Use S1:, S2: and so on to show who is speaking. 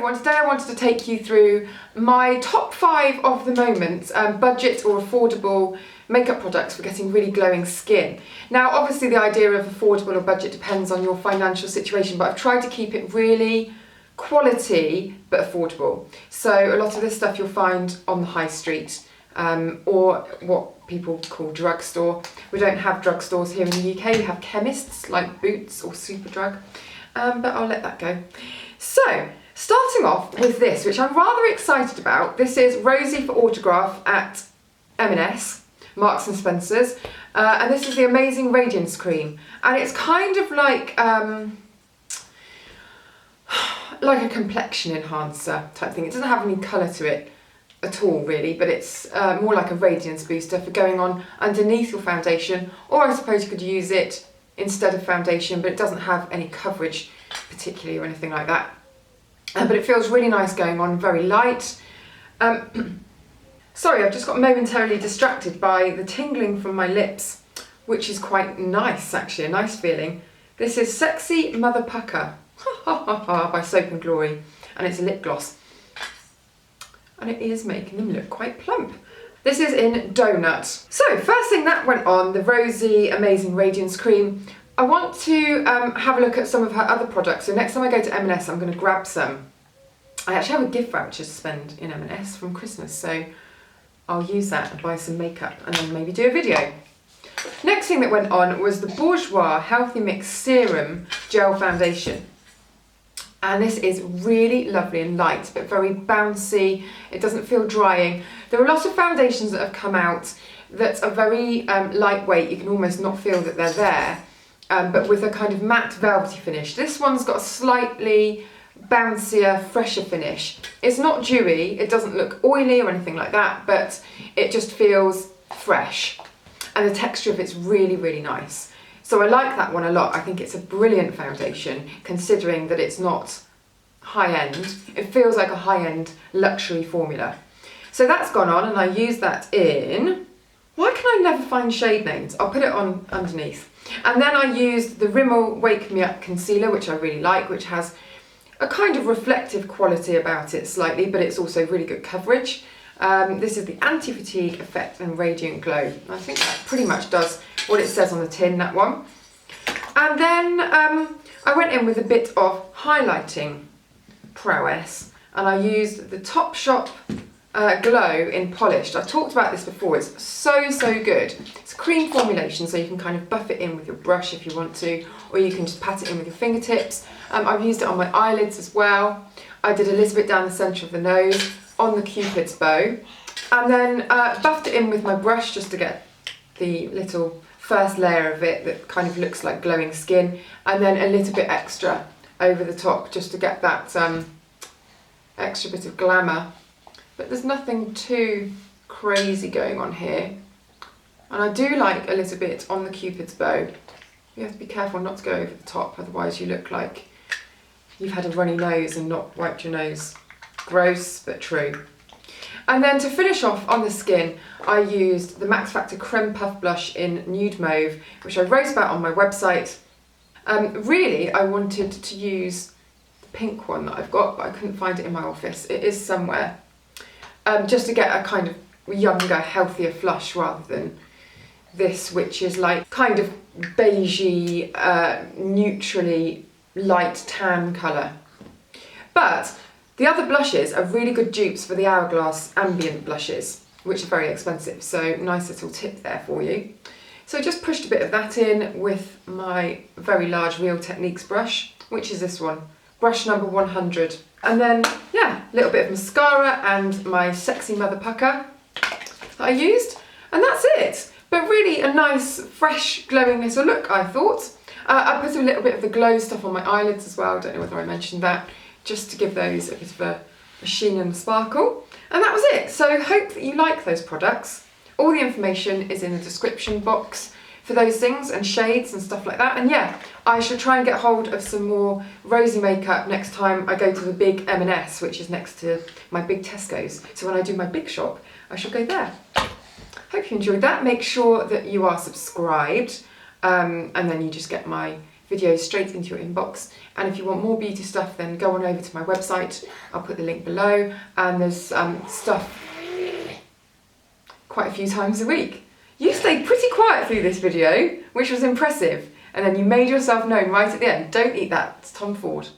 S1: everyone, today I wanted to take you through my top 5 of the moment budget or affordable makeup products for getting really glowing skin. Now obviously the idea of affordable or budget depends on your financial situation, but I've tried to keep it really quality but affordable. So a lot of this stuff you'll find on the high street or what people call drugstore. We don't have drugstores here in the UK, we have chemists like Boots or Superdrug, but I'll let that go. So, starting off with this, which I'm rather excited about. This is Rosie for Autograph at M&S, Marks and Spencer's, and this is the Amazing Radiance Cream, and it's kind of like a complexion enhancer type thing. It doesn't have any colour to it at all really, but it's more like a radiance booster for going on underneath your foundation, or I suppose you could use it instead of foundation, but it doesn't have any coverage particularly or anything like that. But it feels really nice going on, very light. Sorry, I've just got momentarily distracted by the tingling from my lips, which is quite nice actually, a nice feeling. This is Sexy Mother Pucker by Soap and Glory, and it's a lip gloss. And it is making them look quite plump. This is in Donut. So first thing that went on, the Rosie Amazing Radiance Cream. I want to have a look at some of her other products. So next time I go to M&S, I'm going to grab some. I actually have a gift voucher to spend in M&S from Christmas, so I'll use that and buy some makeup and then maybe do a video. Next thing that went on was the Bourjois Healthy Mix Serum Gel Foundation. And this is really lovely and light, but very bouncy. It doesn't feel drying. There are a lot of foundations that have come out that are very lightweight. You can almost not feel that they're there, but with a kind of matte velvety finish. This one's got a slightly bouncier, fresher finish. It's not dewy, it doesn't look oily or anything like that, but it just feels fresh. And the texture of it's really, really nice. So I like that one a lot. I think it's a brilliant foundation, considering that it's not high-end. It feels like a high-end luxury formula. So that's gone on, and I use that in... Why can I never find shade names? I'll put it on underneath. And then I used the Rimmel Wake Me Up Concealer, which I really like, which has a kind of reflective quality about it slightly, but it's also really good coverage. This is the Anti-Fatigue Effect and Radiant Glow. I think that pretty much does what it says on the tin, that one. And then I went in with a bit of highlighting prowess, and I used the Topshop Glow in Polished. I've talked about this before, it's so good. It's a cream formulation, so you can kind of buff it in with your brush if you want to, or you can just pat it in with your fingertips. I've used it on my eyelids as well. I did a little bit down the centre of the nose, on the Cupid's bow, and then buffed it in with my brush just to get the little first layer of it that kind of looks like glowing skin, and then a little bit extra over the top just to get that extra bit of glamour. But there's nothing too crazy going on here. And I do like a little bit on the Cupid's bow. You have to be careful not to go over the top, otherwise you look like you've had a runny nose and not wiped your nose. Gross, but true. And then to finish off on the skin, I used the Max Factor Creme Puff Blush in Nude Mauve, which I wrote about on my website. Really, I wanted to use the pink one that I've got, but I couldn't find it in my office. It is somewhere. Just to get a kind of younger, healthier flush rather than this, which is like kind of beigey, neutrally light tan colour. But the other blushes are really good dupes for the Hourglass Ambient blushes, which are very expensive, so nice little tip there for you. So I just pushed a bit of that in with my very large Real Techniques brush, which is this one, brush number 100. And then, yeah, a little bit of mascara and my Sexy Mother Pucker that I used, and that's it. But really a nice, fresh, glowing little look, I thought. I put a little bit of the glow stuff on my eyelids as well, I don't know whether I mentioned that, just to give those a bit of a sheen and sparkle. And that was it. So hope that you like those products. All the information is in the description box for those things and shades and stuff like that. And yeah, I shall try and get hold of some more Rosie makeup next time I go to the big M&S, which is next to my big Tesco's. So when I do my big shop, I shall go there. Hope you enjoyed that. Make sure that you are subscribed, and then you just get my videos straight into your inbox. And if you want more beauty stuff, then go on over to my website. I'll put the link below, and there's stuff quite a few times a week. You stayed pretty quiet through this video, which was impressive, and then you made yourself known right at the end. Don't eat that, it's Tom Ford.